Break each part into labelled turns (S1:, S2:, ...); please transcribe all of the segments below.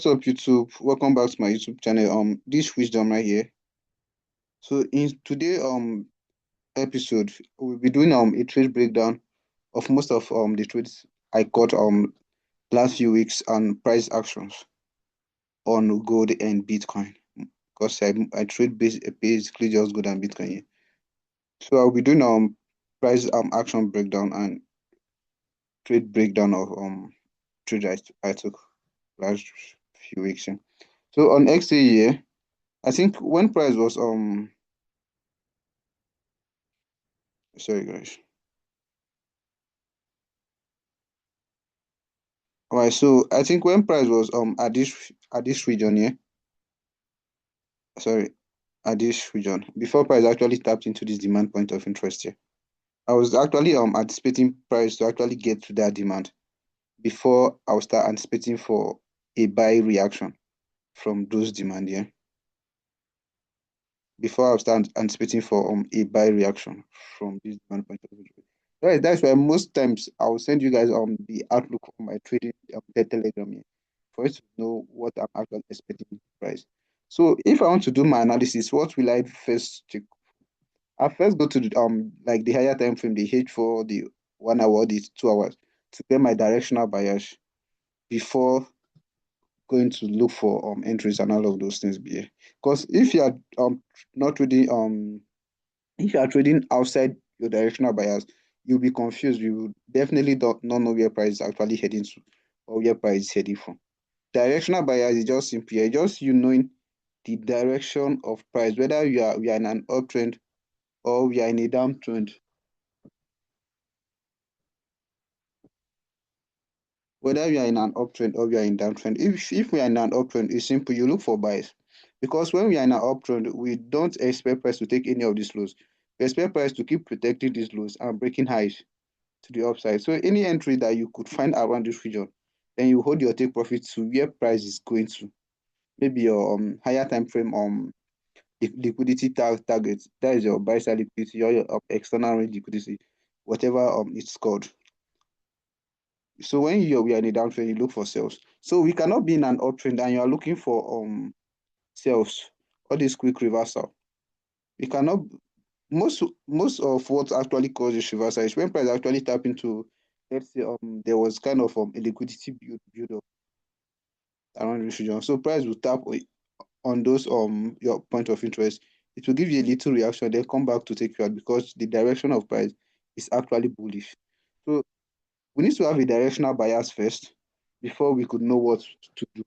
S1: What's up, YouTube? Welcome back to my YouTube channel. This wisdom right here. So in today episode, we'll be doing a trade breakdown of most of the trades I caught last few weeks and price actions on gold and Bitcoin. Because I trade basically just gold and Bitcoin here. So I'll be doing price action breakdown and trade breakdown of trade I took last few weeks. Yeah. So on XA here, I think when price was sorry guys. All right, so I think when price was at this region here, sorry, at this region, before price actually tapped into this demand point of interest here, I was actually anticipating price to actually get to that demand before I will start anticipating for a buy reaction from those demand here. Before I will start anticipating for a buy reaction from this demand point of interest. Right, that's why most times I will send you guys the outlook for my trading telegram here for you to know what I'm actually expecting in price. So if I want to do my analysis, what will I first check? I first go to the, like the higher time frame, the H4, the 1 hour, the 2 hours, to get my directional bias before going to look for entries and all of those things. Because if you are not trading if you are trading outside your directional bias, you'll be confused. You will definitely don't not know where price is actually heading to or where price is heading from. Directional bias is just simply just you knowing the direction of price, whether we are in an uptrend or we are in a downtrend. Whether we are in an uptrend or we are in downtrend. If we are in an uptrend, it's simple. You look for buys. Because when we are in an uptrend, we don't expect price to take any of these lows. We expect price to keep protecting these lows and breaking highs to the upside. So any entry that you could find around this region, then you hold your take profit to where price is going to. Maybe your higher time frame liquidity target. That is your buy side liquidity or your external range liquidity, whatever it's called. So when we are in a downtrend, you look for sales. So we cannot be in an uptrend and you are looking for sales or this quick reversal. We cannot. Most of what actually causes reversal is when price actually tap into, let's say there was kind of a liquidity build up around this region. So price will tap on those your point of interest. It will give you a little reaction, then come back to take you out because the direction of price is actually bullish. So we need to have a directional bias first before we could know what to do.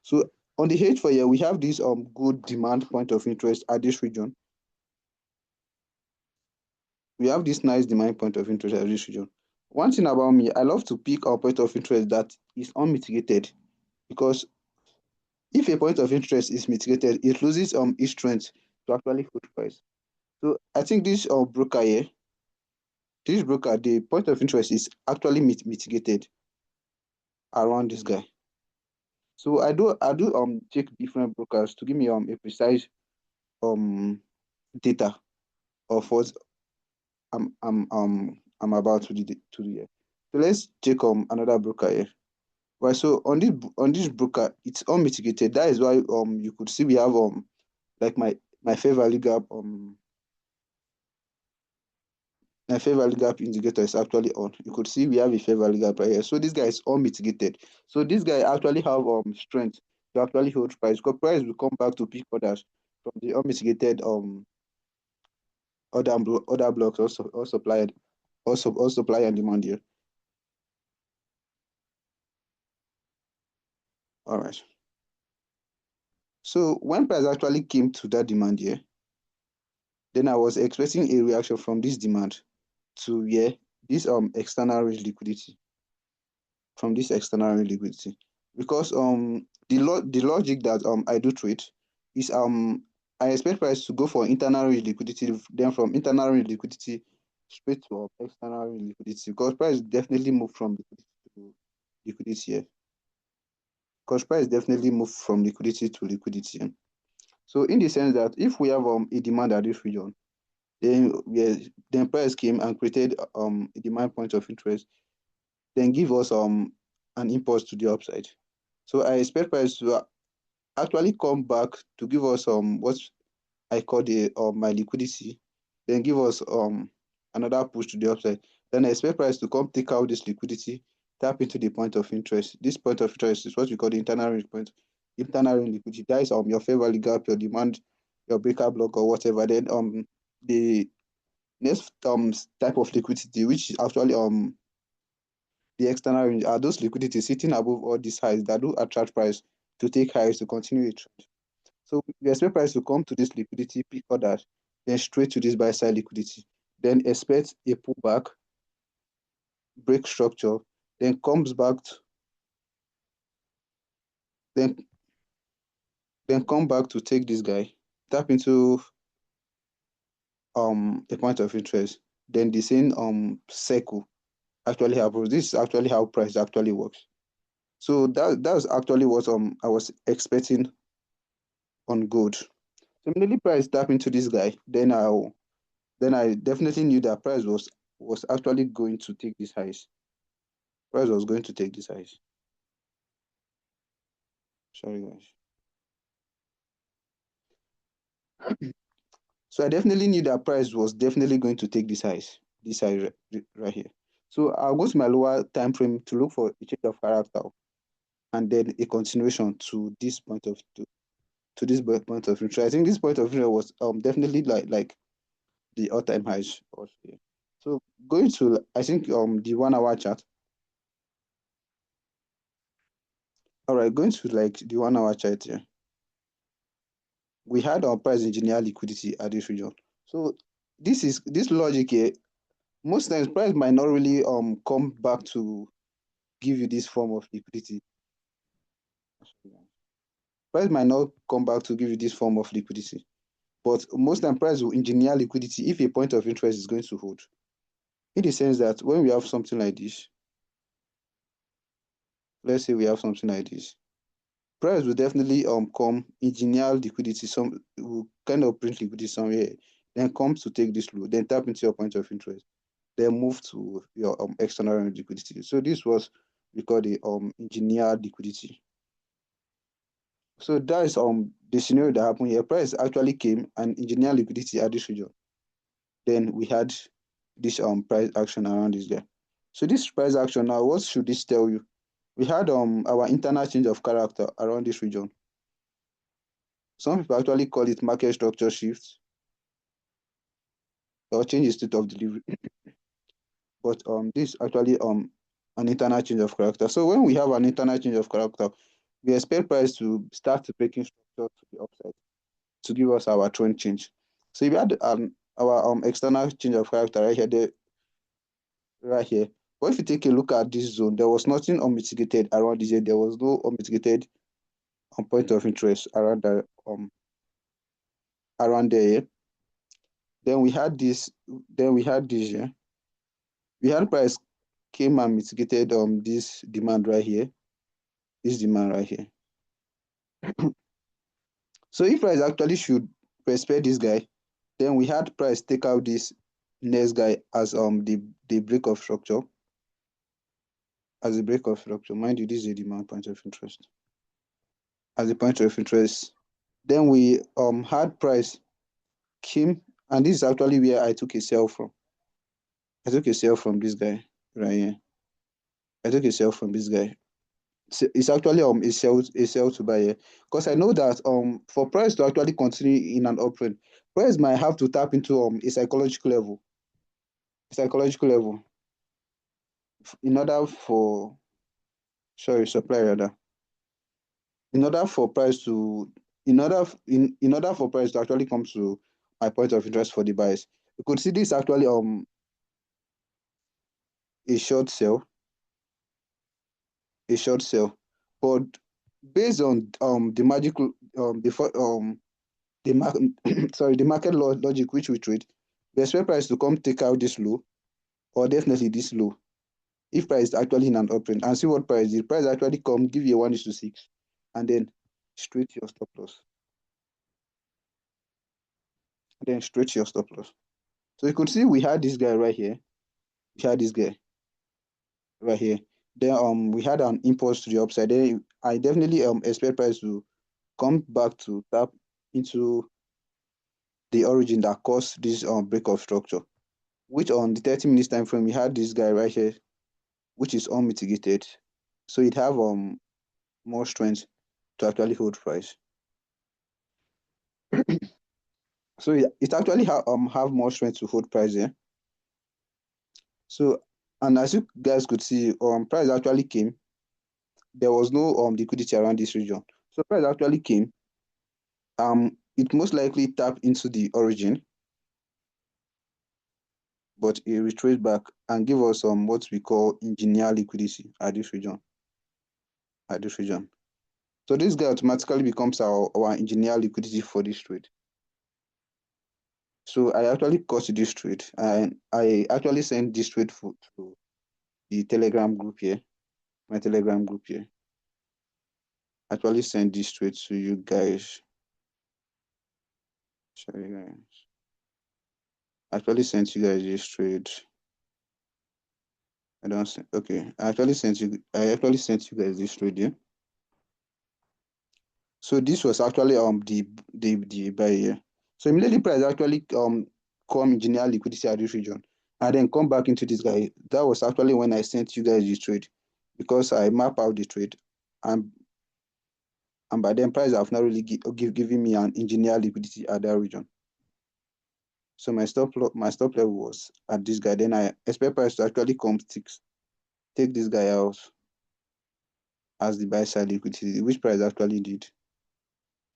S1: So on the H4 here, we have this good demand point of interest at this region. We have this nice demand point of interest at this region. One thing about me, I love to pick a point of interest that is unmitigated because if a point of interest is mitigated, it loses its strength to actually hold price. So I think this broker here, this broker, the point of interest is actually mitigated around this guy. So I do check different brokers to give me a precise um data of what I'm about to do here. So let's check another broker here. Right, so on this broker, it's unmitigated. That is why you could see we have like my fair value gap my fair value gap indicator is actually on. You could see we have a fair value gap right here. So this guy is unmitigated. So this guy actually have strength to actually hold price because price will come back to pick orders from the unmitigated other blocks also or supply or supply and demand here. All right. So when price actually came to that demand here, then I was expecting a reaction from this demand to this external range liquidity from this external range liquidity because the logic that I do trade is I expect price to go for internal range liquidity, then from internal range liquidity straight to external range liquidity because price definitely move from liquidity to liquidity here. Because price definitely move from liquidity to liquidity. So in the sense that if we have a demand at this region, then price came and created a demand point of interest, then give us an impulse to the upside. So I expect price to actually come back to give us what I call the my liquidity, then give us another push to the upside. Then I expect price to come take out this liquidity, tap into the point of interest. This point of interest is what we call the internal range point, internal range liquidity. That is your fair value gap, your demand, your breaker block or whatever. Then the next type of liquidity, which is actually the external range, are those liquidities sitting above all these highs that do attract price to take highs to continue a trend. So we expect price to come to this liquidity, pick orders, then straight to this buy side liquidity, then expect a pullback, break structure, then comes back, then come back to take this guy, tap into a point of interest, then the same circle actually happens. This is actually how price actually works. So that's actually what I was expecting on gold. Similarly, price tap into this guy, then I definitely knew that price was actually going to take this highs. Price was going to take this highs. Sorry guys. So I definitely knew that price was definitely going to take this highs, this high right here. So I'll go to my lower time frame to look for a change of character and then a continuation to this point of to this point of interest. I think this point of interest was definitely like the all-time highs also. Yeah. So going to I think the 1 hour chart. All right, going to like the 1 hour chart here. We had our price engineer liquidity at this region. So this logic here. Most times price might not really come back to give you this form of liquidity. Price might not come back to give you this form of liquidity. But most time price will engineer liquidity if a point of interest is going to hold. In the sense that when we have something like this, let's say we have something like this, price will definitely come engineer liquidity, some will kind of print liquidity somewhere, then come to take this low, then tap into your point of interest, then move to your external liquidity. So this was we call the engineer liquidity. So that is the scenario that happened here. Price actually came and engineer liquidity at this region. Then we had this price action around this guy. So this price action now, what should this tell you? We had our internal change of character around this region. Some people actually call it market structure shift or change in state of delivery. But this actually an internal change of character. So when we have an internal change of character, we expect price to start breaking structure to the upside to give us our trend change. So if we had our external change of character right here, right here. But if you take a look at this zone, there was nothing unmitigated around this. There was no unmitigated point of interest around the around there. Then we had this. Then we had this. Yeah. We had price came and mitigated this demand right here. This demand right here. So if price actually should respect this guy, then we had price take out this next guy as the break of structure. As a break of structure. Mind you, this is a demand point of interest. As a point of interest. Then we had price came, and this is actually where I took a sell from. I took a sell from this guy right here. I took a sell from this guy. So it's actually a sell to buy here. Because I know that for price to actually continue in an uptrend, price might have to tap into a psychological level. Psychological level in order for sorry, supply rather. In order for price to in order for price to actually come to my point of interest for the buys. You could see this actually a short sell, a short sell. But based on the magical the market sorry the market logic which we trade, we expect price to come take out this low or definitely this low if price is actually in an uptrend and see what price the price actually come give you a 1:6 and then straight to your stop loss. Then straight to your stop loss. So you could see we had this guy right here. We had this guy right here. Then we had an impulse to the upside. Then I definitely expect price to come back to tap into the origin that caused this break of structure. Which on the 30 minutes time frame, we had this guy right here, which is unmitigated. So it have more strength to actually hold price. So it actually have more strength to hold price here. So, and as you guys could see, price actually came. There was no liquidity around this region. So price actually came. It most likely tapped into the origin, but it retraced back and give us what we call engineer liquidity at this region. At this region. So this guy automatically becomes our engineer liquidity for this trade. So I actually cut this trade and I actually sent this trade to the Telegram group here, my Telegram group here. Actually send this trade to you guys. Sorry guys. Actually sent you guys this trade. I don't see, okay. I actually sent you guys this trade here. So this was actually the buy here. So immediately price actually come engineer liquidity at this region and then come back into this guy. That was actually when I sent you guys this trade because I map out the trade and by then price have not really giving me an engineer liquidity at that region. So my stop level was at this guy. Then I expect price to actually come take this guy out as the buy side liquidity, which price actually did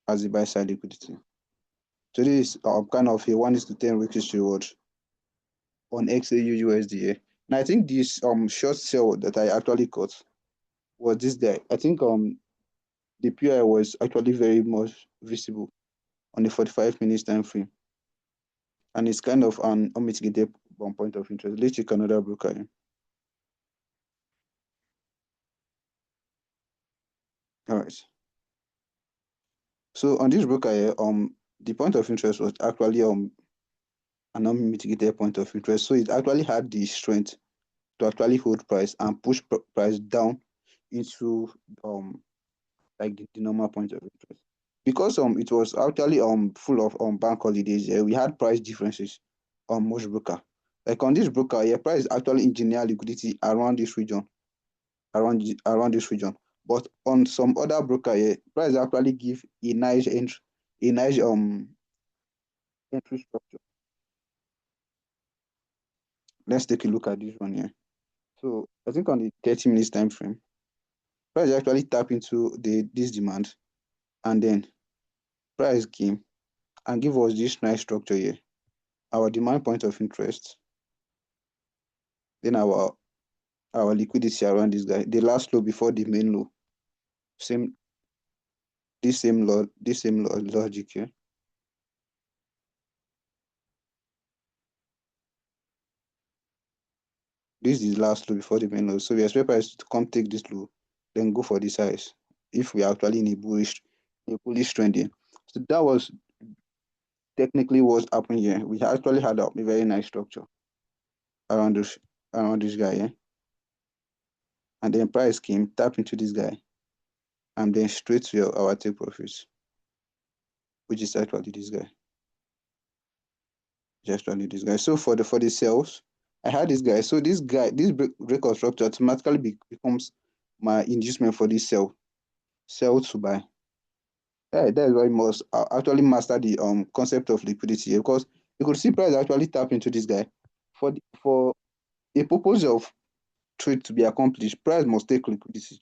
S1: as the buy side liquidity. So this is kind of a 1:10 risk reward on XAU USDA. And I think this short sell that I actually got was this guy. I think the PI was actually very much visible on the 45 minutes time frame. And it's kind of an unmitigated point of interest. Let's check another broker here. All right. So on this broker here, the point of interest was actually an unmitigated point of interest. So it actually had the strength to actually hold price and push price down into like the normal point of interest. Because it was actually full of bank holidays, we had price differences on most broker. Like on this broker, price actually engineer liquidity around this region, around this region. But on some other broker, price actually give a nice entry, a nice entry structure. Let's take a look at this one here. So I think on the 30 minutes time frame, price actually tap into this demand, and then price came and give us this nice structure here. Our demand point of interest, then our liquidity around this guy, the last low before the main low. Same logic here. This is the last low before the main low. So we expect price to come take this low, then go for this size. If we are actually in a bullish trend here. So that was technically what's happening here. We actually had a very nice structure around this guy here. And then price came, tap into this guy, and then straight to our take profits, which is actually this guy. Just only this guy. So for the sales, I had this guy. So this break of structure automatically becomes my inducement for this sell to buy. Yeah, that is why you must actually master the concept of liquidity, because you could see price actually tap into this guy for a purpose of trade to be accomplished. Price must take liquidity.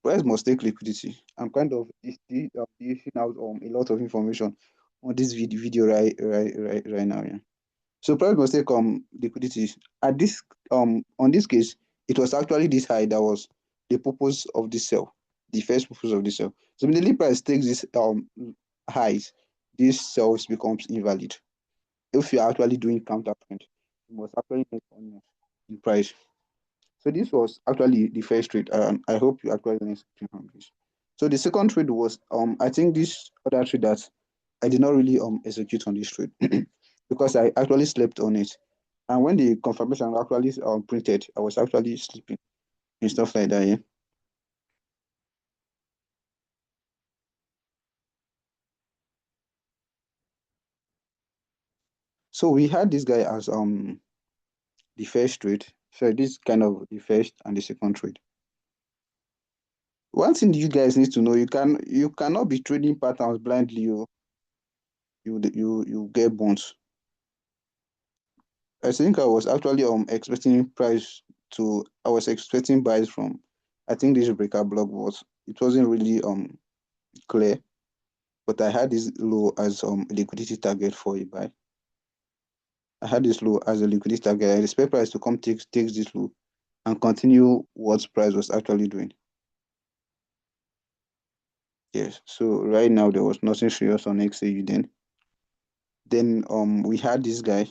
S1: Price must take liquidity. I'm kind of dishing out a lot of information on this video right now. Yeah. So price must take liquidity. At this on this case, it was actually this high that was the purpose of this sell, the first purpose of this sell. So immediately price takes this highs, this sells becomes invalid. If you're actually doing counter trend, you must actually make money in price. So this was actually the first trade. I hope you actually learned something from this. So the second trade was I think this other trade that I did not really execute on this trade because I actually slept on it. And when the confirmation actually printed, I was actually sleeping and stuff like that. Yeah. So we had this guy as the first trade. So this kind of the first and the second trade. One thing you guys need to know, you cannot be trading patterns blindly. You get bones. I think I was actually expecting price to I was expecting buys from I think this breaker block, was it wasn't really clear, but I had this low as liquidity target for a buy. I had this low as a liquidity target. I expect price to come take this low and continue what price was actually doing. Yes. So right now there was nothing serious on XAU then. Then we had this guy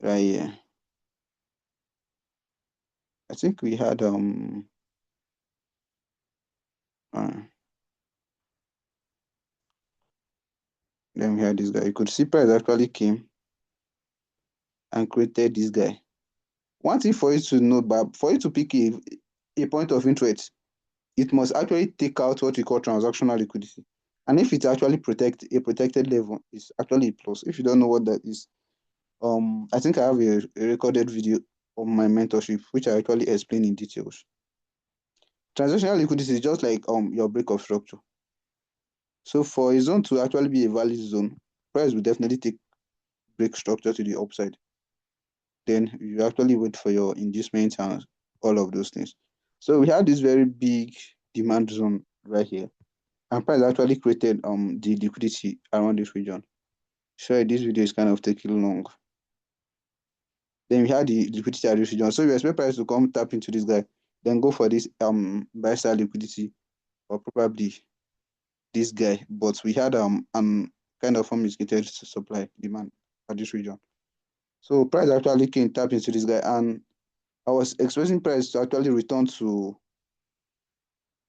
S1: right here. I think we had uh, then we had this guy. You could see price actually came and created this guy. One thing for you to know, but for you to pick a point of interest, it must actually take out what we call transactional liquidity. And if it actually protect a protected level, it's actually a plus. If you don't know what that is, I think I have a recorded video on my mentorship, which I actually explain in details. Transactional liquidity is just like your break of structure. So for a zone to actually be a valid zone, price will definitely take break structure to the upside. Then you actually wait for your inducement and all of those things. So we had this very big demand zone right here. And price actually created the liquidity around this region. Sorry, this video is kind of taking long. Then we had the liquidity at this region. So we expect price to come tap into this guy, then go for this buy side liquidity, or probably this guy. But we had an kind of unmitigated supply demand at this region. So price actually came tap into this guy, and I was expecting price to actually return to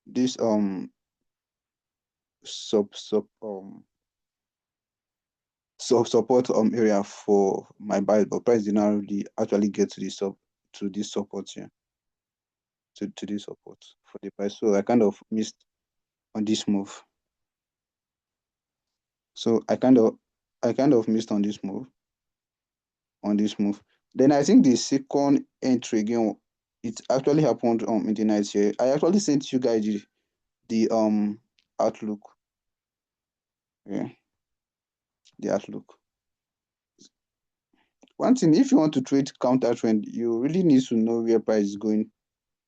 S1: this sub sub support area for my buy, but price did not really actually get to this support here, to this support for the price. So I kind of missed on this move. So I kind of missed on this move. Then I think the second entry again, it actually happened in the night here. I actually sent you guys the outlook. Yeah, the outlook. One thing, if you want to trade counter trend, you really need to know where price is going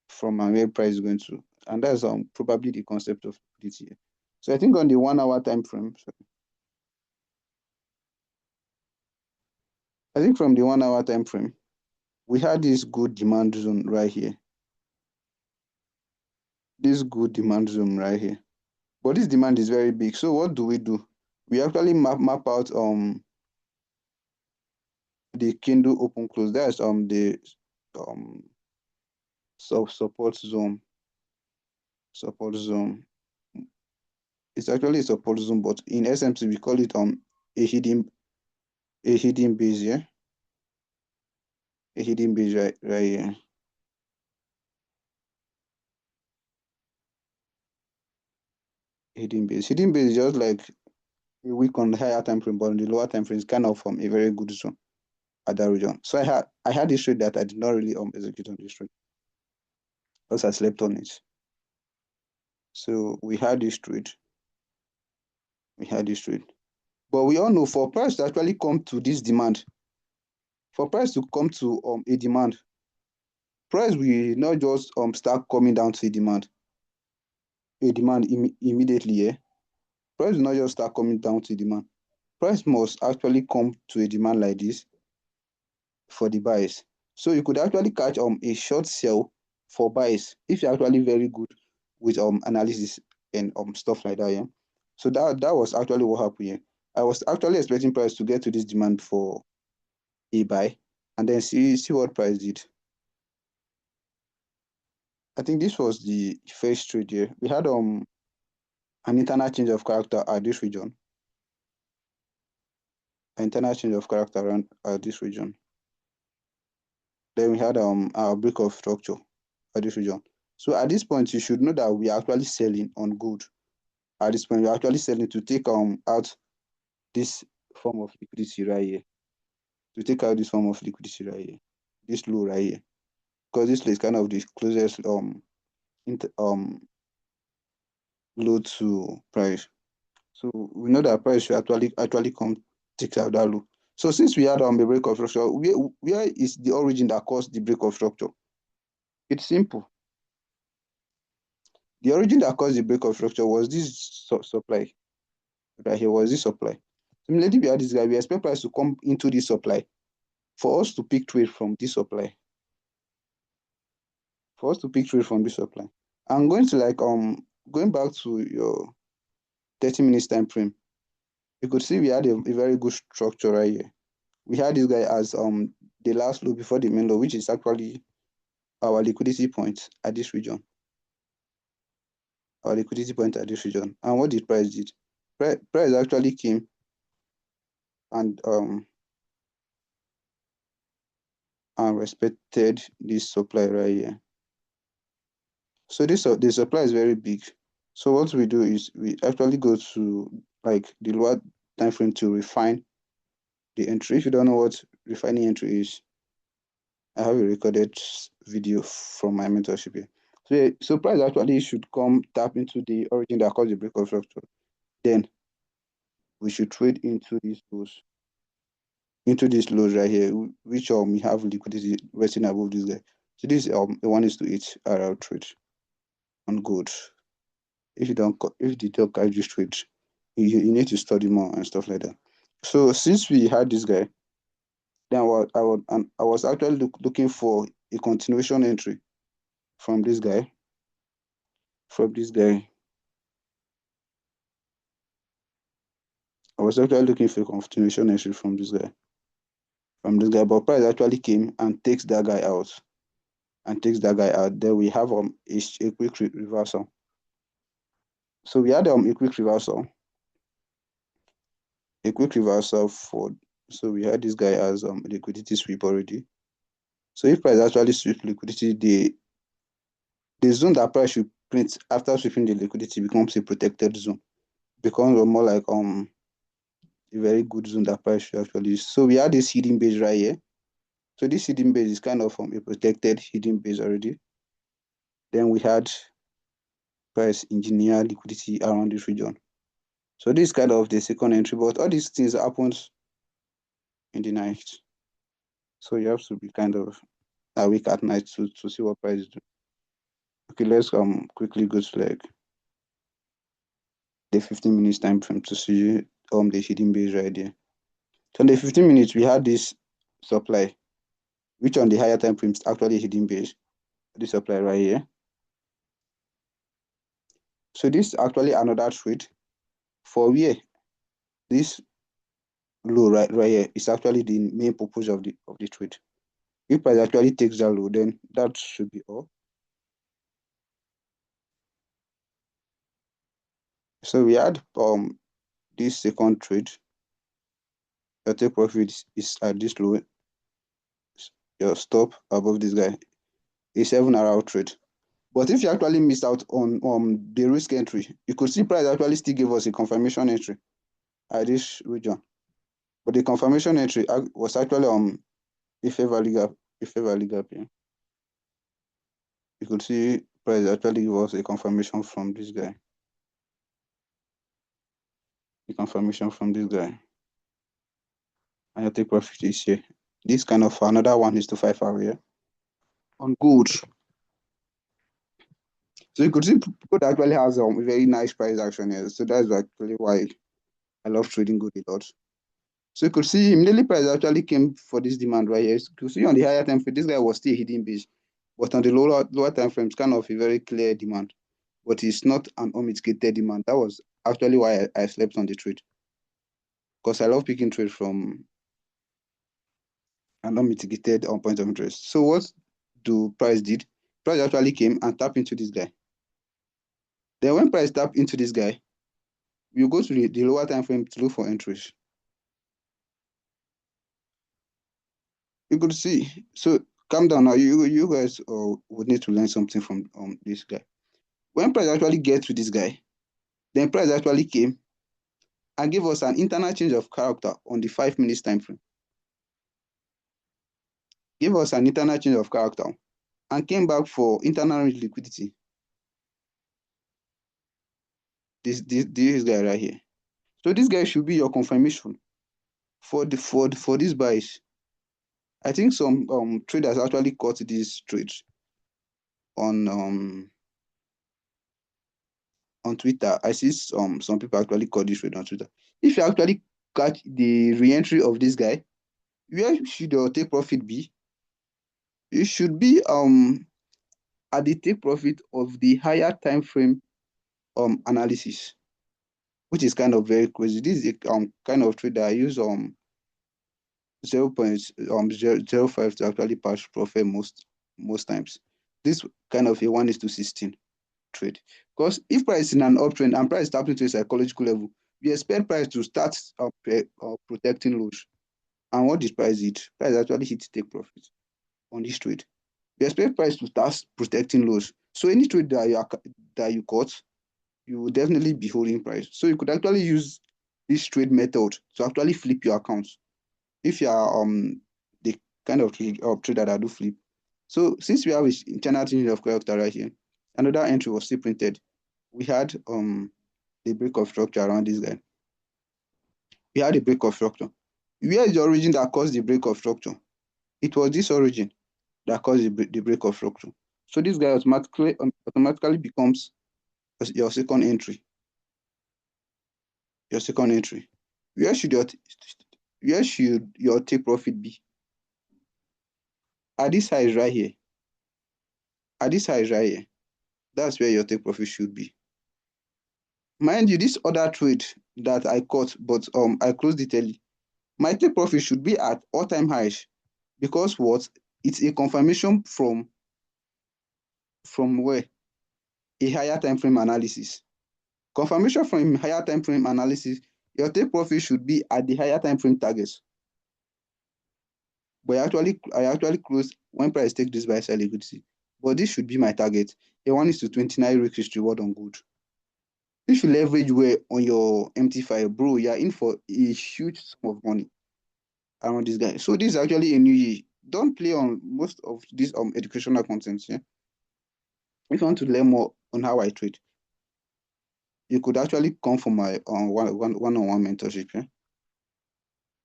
S1: from and where price is going to. And that's probably the concept of liquidity here. So I think on the 1 hour time frame, so I think from the 1 hour time frame, we had this good demand zone right here. This good demand zone right here. But this demand is very big. So what do? We actually map out the candle open close. That's the um support zone. Support zone. It's actually a support zone, but in SMC we call it a hidden base, yeah. A hidden base right here. Hidden base. Hidden base is just like a week on the higher time frame, but on the lower time frame is kind of a very good zone at that region. So I had this trade that I did not really execute on this trade because I slept on it. So we had this trade. We had this trade. But we all know for price to actually come to this demand, for price to come to a demand, price will not just start coming down to a demand immediately, yeah. Price will not just start coming down to demand. Price must actually come to a demand like this for the buys. So you could actually catch a short sell for buys if you're actually very good with analysis and stuff like that, yeah. So that was actually what happened here. I was actually expecting price to get to this demand for a buy and then see what price did. I think this was the first trade here. We had an internal change of character at this region. An internal change of character around at this region. Then we had our break of structure at this region. So at this point, you should know that we are actually selling on gold. At this point, we're actually selling to take out this form of liquidity right here. To take out this form of liquidity right here. This low right here. Because this low is kind of the closest low to price. So we know that price should actually come take out that low. So since we had a break of structure, where is the origin that caused the break of structure? It's simple. The origin that caused the break of structure was this supply. Right here was this supply. Similarly, we had this guy. We expect price to come into this supply for us to pick trade from this supply. For us to pick trade from this supply. I'm going to going back to your 30 minutes time frame. You could see we had a very good structure right here. We had this guy as the last low before the main low, which is actually our liquidity point at this region. Our liquidity point at this region. And what did price did? Price actually came and respected this supply right here. So the supply is very big. So what we do is we actually go to like the lower time frame to refine the entry. If you don't know what refining entry is, I have a recorded video from my mentorship here. So price actually should come tap into the origin that caused the break of structure. Then we should trade into these lows right here, which we have liquidity resting above this guy. So this a 1:8 RR trade on gold. If you don't catch this trade, you need to study more and stuff like that. So since we had this guy, then I was actually looking for a continuation entry from this guy. I was actually looking for a continuation entry from this guy. But price actually came and takes that guy out. Then we have a quick reversal. So we had a quick reversal. So we had this guy as liquidity sweep already. So if price actually sweep liquidity, the zone that price should print after sweeping the liquidity becomes a protected zone. Becomes more like a very good zone that price should actually use. So we had this hidden base right here. So this hidden base is kind of a protected hidden base already. Then we had price engineer liquidity around this region. So this is kind of the second entry, but all these things happens in the night. So you have to be kind of awake at night to see what price is doing. Okay, let's quickly go to like the 15 minutes time frame to see the hidden base right there. So in the 15 minutes, we had this supply, which on the higher time frame is actually a hidden base. This supply right here. So this is actually another trade for where this low right here is actually the main purpose of the trade. If price actually takes that low, then that should be all. So we had this second trade. Your take profit is at this low. Your stop above this guy is 7 hour trade. But if you actually missed out on the risk entry, you could see price actually still gave us a confirmation entry at this region. But the confirmation entry was actually a fair value gap. Yeah. You could see price actually give us a confirmation from this guy. The confirmation from this guy. And your take profit is here. This kind of another 1:5 hour here on gold. So you could see gold actually has a very nice price action here. So that's actually why I love trading gold a lot. So you could see immediately price actually came for this demand right here. You could see on the higher time frame, this guy was still hidden base. But on the lower time frame, it's kind of a very clear demand. But it's not an unmitigated demand. That was actually why I slept on the trade. Because I love picking trade from an unmitigated point of interest. So what do price did? Price actually came and tapped into this guy. Then when price tapped into this guy, you go to the lower time frame to look for entries. You could see. So calm down now. You guys would need to learn something from this guy. When price actually get to this guy, then price actually came and gave us an internal change of character on the 5 minutes time frame. Gave us an internal change of character and came back for internal range liquidity. This guy right here. So this guy should be your confirmation for these buys. I think some traders actually caught this trade on Twitter. I see some people actually caught this trade on Twitter. If you actually catch the re-entry of this guy, where should your take profit be? It should be at the take profit of the higher time frame analysis, which is kind of very crazy. This is a kind of trade that I use 0.005 to actually pass profit most times. This kind of a 1:16 trade. Because if price is in an uptrend and price is tapping to a psychological level, we expect price to start protecting lows. And what did price hit? Price actually hit take profit on this trade. We expect price to start protecting lows. So any trade that you caught, you will definitely be holding price. So you could actually use this trade method to actually flip your accounts if you are the kind of trader that do flip. So since we have a internal change of character right here, another entry was still printed. We had the break of structure around this guy. We had a break of structure. Where is the origin that caused the break of structure? It was this origin that caused the break of structure. So this guy automatically becomes your second entry. Your second entry. Where should your take profit be? At this size right here. At this size right here. That's where your take profit should be. Mind you, this other trade that I caught, but I closed it early. My take profit should be at all-time highs because what? It's a confirmation from where? A higher time frame analysis. Confirmation from higher time frame analysis, your take profit should be at the higher time frame targets. But I actually closed when price take this buy side liquidity. But this should be my target. A 1:29 risk reward on good. If you leverage well on your empty file, bro, you're in for a huge sum of money around this guy. So this is actually a new year. Don't play on most of these educational contents. Yeah? If you want to learn more on how I trade, you could actually come for my one-on-one mentorship. Yeah?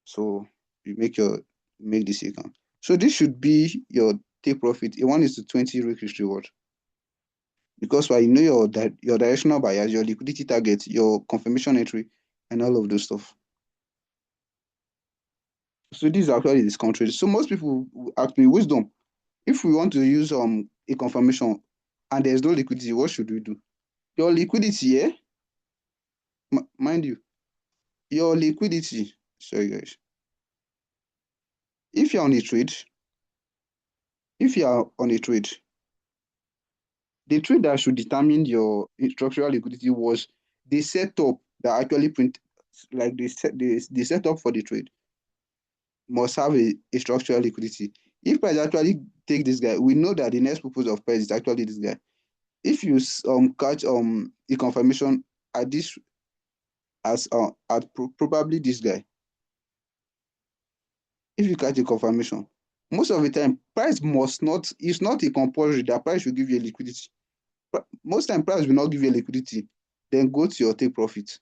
S1: So you make this account. So this should be your take profit. A 1:20 risk reward. Because why you know your directional bias, your liquidity target, your confirmation entry, and all of those stuff. So this is actually discount trade. So most people will ask me, wisdom, if we want to use a confirmation and there's no liquidity, what should we do? Your liquidity, yeah, mind you, your liquidity. Sorry guys. If you're on a trade, if you are on a trade, the trade that should determine your structural liquidity was the setup that actually print, like the setup for the trade must have a structural liquidity. If price actually take this guy, we know that the next purpose of price is actually this guy. If you catch a confirmation at this probably this guy, if you catch a confirmation, most of the time price must not, it's not a compulsory that price will give you a liquidity. Most time price will not give you a liquidity, then go to your take profit.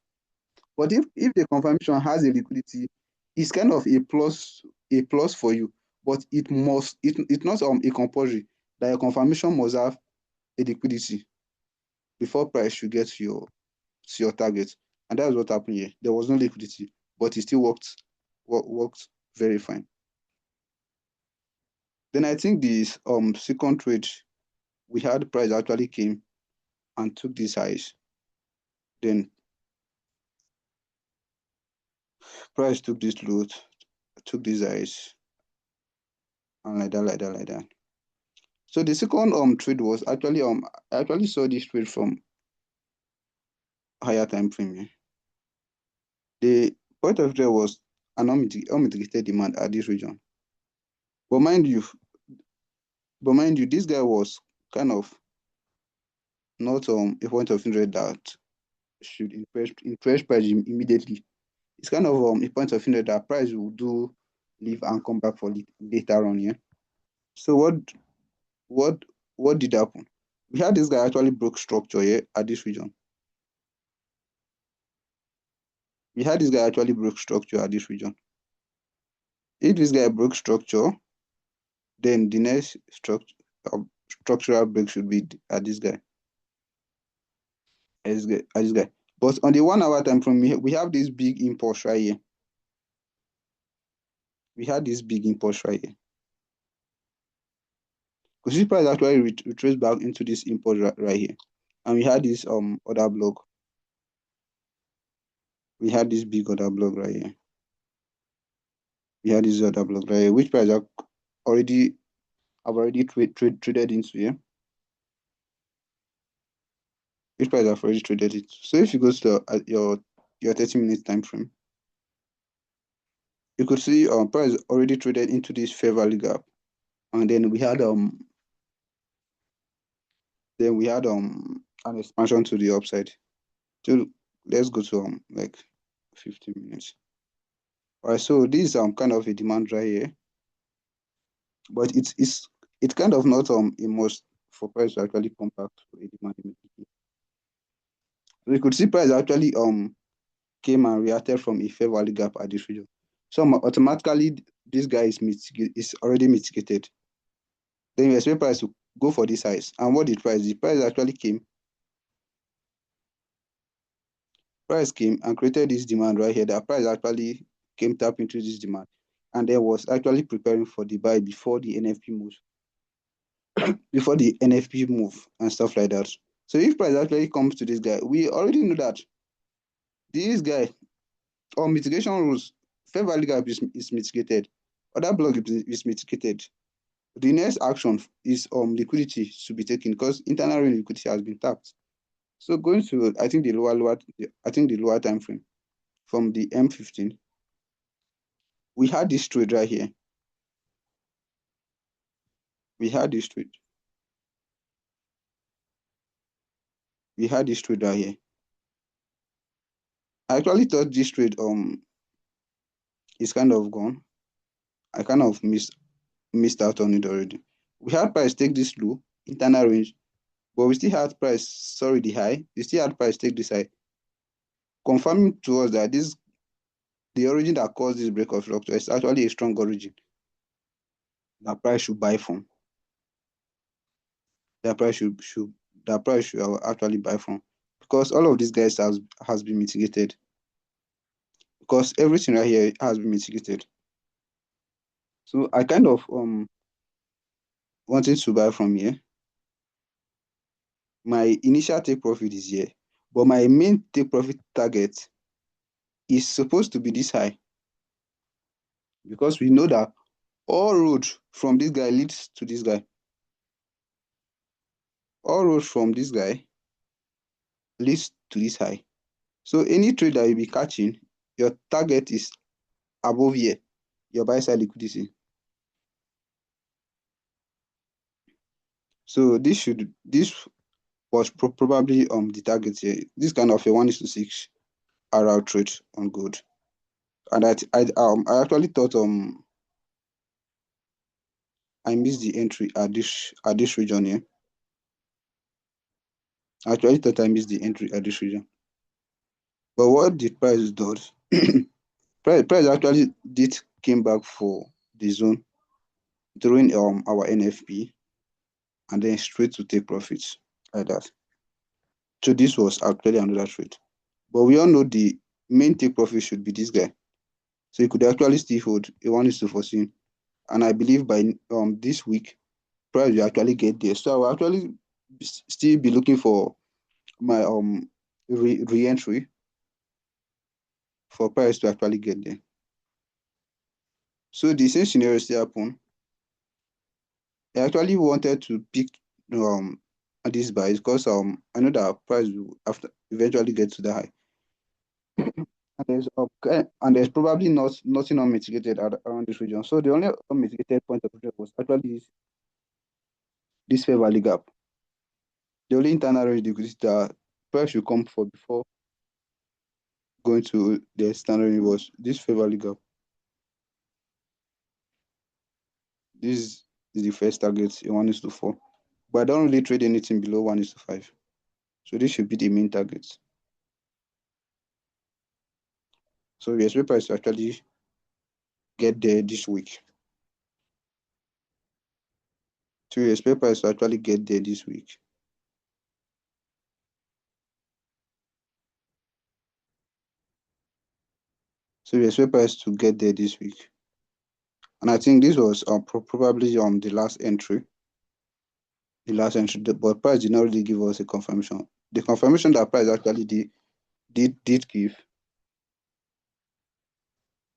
S1: But if the confirmation has a liquidity, it's kind of a plus for you. But it's not a compulsory that your confirmation must have a liquidity before price should get to your target. And that's what happened here. There was no liquidity, but it still worked very fine. Then I think this second trade we had price actually came and took these highs. Then price took this load, took these highs, and like that, like that, like that. So the second trade was actually I actually saw this trade from higher time frame. The point of trade was an unmitigated demand at this region. But mind you, this guy was kind of not a point of interest that should impress price immediately. it's kind of a point of view that price will do leave and come back for later on. Yeah. So what what did happen? We had this guy actually broke structure here at this region. We had this guy actually broke structure at this region. If this guy broke structure, then the next structural break should be at this guy. At this guy. But on the 1 hour time frame, we have this big impulse right here. We had this big impulse right here. Because this price actually retraced back into this impulse right here. And we had this other block. We had this big other block right here. We had this other block right here, which price already I've already traded into here. Which price I've already traded it. So if you go to your 30-minute time frame, you could see price already traded into this fair value gap. And then we had an expansion to the upside. So let's go to like 15 minutes. All right, so this is kind of a demand right here, but it's kind of not a must for price to actually come back to a demand immediately. So you could see price actually came and reacted from a fair value gap at this region. So automatically this guy is already mitigated. Then you expect price to go for this size. And what did price? The price actually came. Price came and created this demand right here. The price actually came tap into this demand, and then was actually preparing for the buy before the NFP moves, before the NFP move and stuff like that. So if price actually comes to this guy, we already know that this guy on mitigation rules, fair value gap is mitigated, other block is mitigated. The next action is liquidity to be taken because internal liquidity has been tapped. So going to I think the lower time frame from the M15, we had this trade right here. We had this trade. We had this trade right here. I actually thought this trade is kind of gone. I kind of missed out on it already. We had price take this low, internal range, but we still had price, sorry, the high. We still had price take this high, confirming to us that the origin that caused this break of structure is actually a strong origin that price should buy from. That price should actually buy from, because all of these guys has been mitigated. Because everything right here has been mitigated. So I kind of wanted to buy from here. My initial take profit is here, but my main take profit target is supposed to be this high, because we know that all road from this guy leads to this guy. All road from this guy leads to this high. So any trade that you be catching, your target is above here, your buy side liquidity. So this was probably the target here. This kind of a 1:6 RR trade on gold. And I actually thought I missed the entry at this region here. I actually thought I missed the entry at this region. But what the price does, price actually did came back for the zone during our NFP, and then straight to take profits like that. So this was actually another trade. But we all know the main take profit should be this guy. So you could actually still hold a 1:14. And I believe by this week, price will actually get there. So I will actually still be looking for my re-entry for price to actually get there. So the same scenario still happen. I actually wanted to pick this buy because I know that price will after eventually get to the high. And there's probably nothing unmitigated around this region. So the only unmitigated point of view was actually this fair value gap. The only internal range liquidity that price should come for before going to the standard was this fair value gap. This is the first target, a 1 is to 4. But I don't really trade anything below 1 is to 5. So this should be the main target. So we expect price to actually get there this week. So we expect price to actually get there this week. So we expect price to get there this week. And I think this was probably the last entry. The last entry, but price did not really give us a confirmation. The confirmation that price actually did give,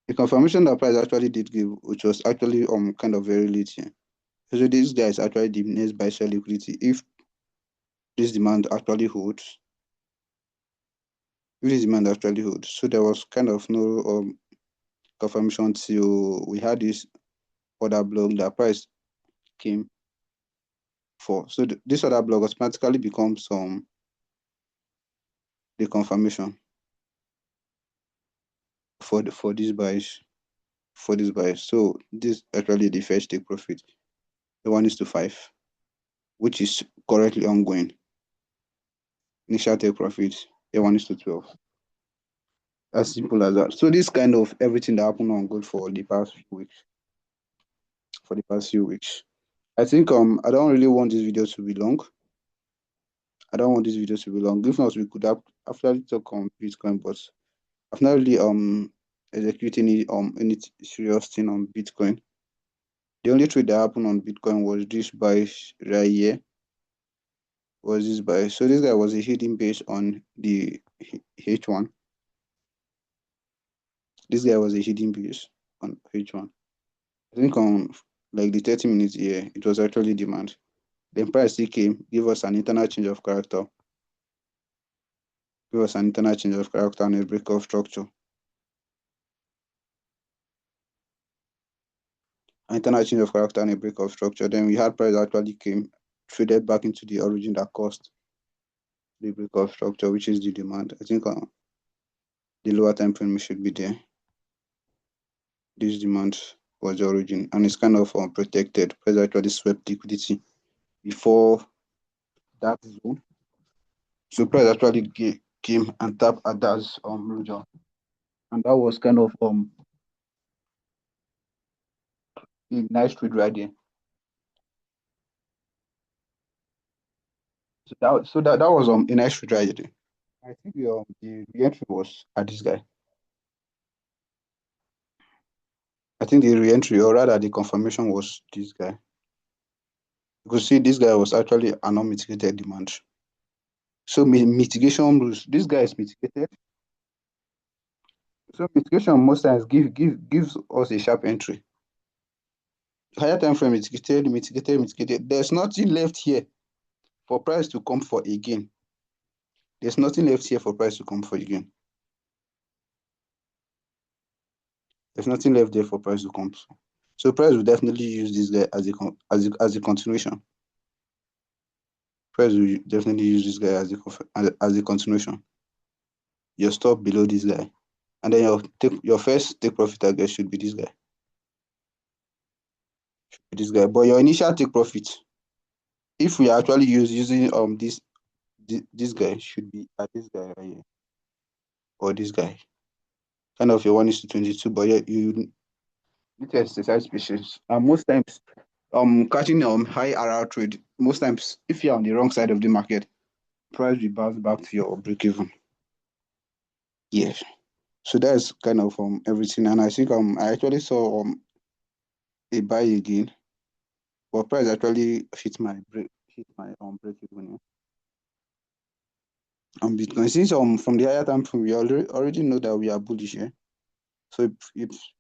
S1: the confirmation that price actually did give, which was actually kind of very late here. So this guy is actually the next buy sell liquidity. If this demand actually holds, if this demand actually holds, so there was kind of no confirmation till we had this other block that price came for. So this other block automatically becomes the confirmation for this buys for this buy. So this actually the first take profit. The 1 is to 5, which is currently ongoing. Initial take profit, the 1 is to 12. As simple as that. So this kind of everything that happened on good for the past few weeks. For the past few weeks. I think I don't really want this video to be long. I don't want this video to be long. If not, we could have actually talk on Bitcoin, but I've not really executed any serious thing on Bitcoin. The only trade that happened on Bitcoin was this buy right here. Was this buy. So this guy was a hidden base on the H1. This guy was a hidden base on H1. I think on like the 30 minutes here, it was actually demand. Then price still came, give us an internal change of character. Give us an internal change of character and a break of structure. An internal change of character and a break of structure. Then we had price actually came, traded back into the origin that caused the break of structure, which is the demand. I think the lower time frame should be there. This demand was the origin, and it's kind of protected. Price actually swept liquidity before that zone. So price actually came and tapped at that region, and that was kind of a nice trade right there. So that was a nice trade right there. I think the entry was at this guy. I think the re-entry, or rather the confirmation, was this guy. You could see this guy was actually an unmitigated demand. So mitigation rules. This guy is mitigated. So mitigation most times gives us a sharp entry. Higher time frame mitigated. There's nothing left here for price to come for again. There's nothing left here for price to come for again. There's nothing left there for price to come for. So price will definitely use this guy as a continuation. Price will definitely use this guy as a continuation. Your stop below this guy, and then your first take profit target should be this guy. But your initial take profit, if we actually using this guy, should be at this guy right here, or this guy. Kind of your 1 is to 22, but you need to exercise patience. And most times, catching high RR trade, most times if you're on the wrong side of the market, price will bounce back to your break even. Yeah. So that's kind of everything. And I think I actually saw a buy again, but price actually hit my break even here on Bitcoin. Since from the higher time frame, we already know that we are bullish here. So it's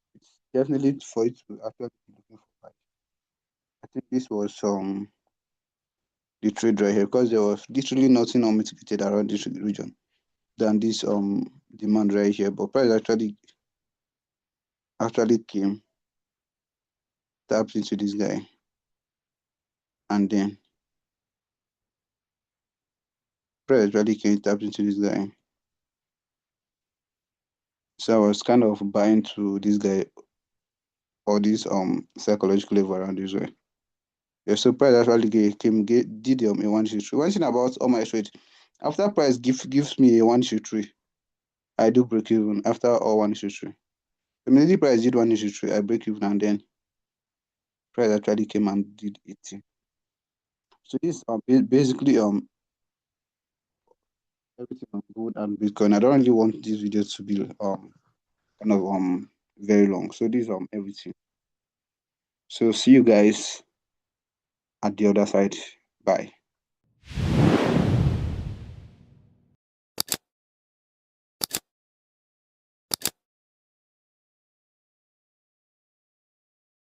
S1: definitely for it to actually be looking for buy. I think this was the trade right here, because there was literally nothing unmitigated around this region than this demand right here. But price actually came, tapped into this guy, and then price actually came, tapped into this guy, So I was kind of buying to this guy or this psychological level around this way. Yeah, so price actually did a 163. One thing about all my trade, after price gives me a 163, I do break even after all 163. Immediately price did 163, I break even, and then price actually came and did 80. So this basically everything on gold and Bitcoin. I don't really want this video to be kind of very long. So this everything. So see you guys at the other side. Bye.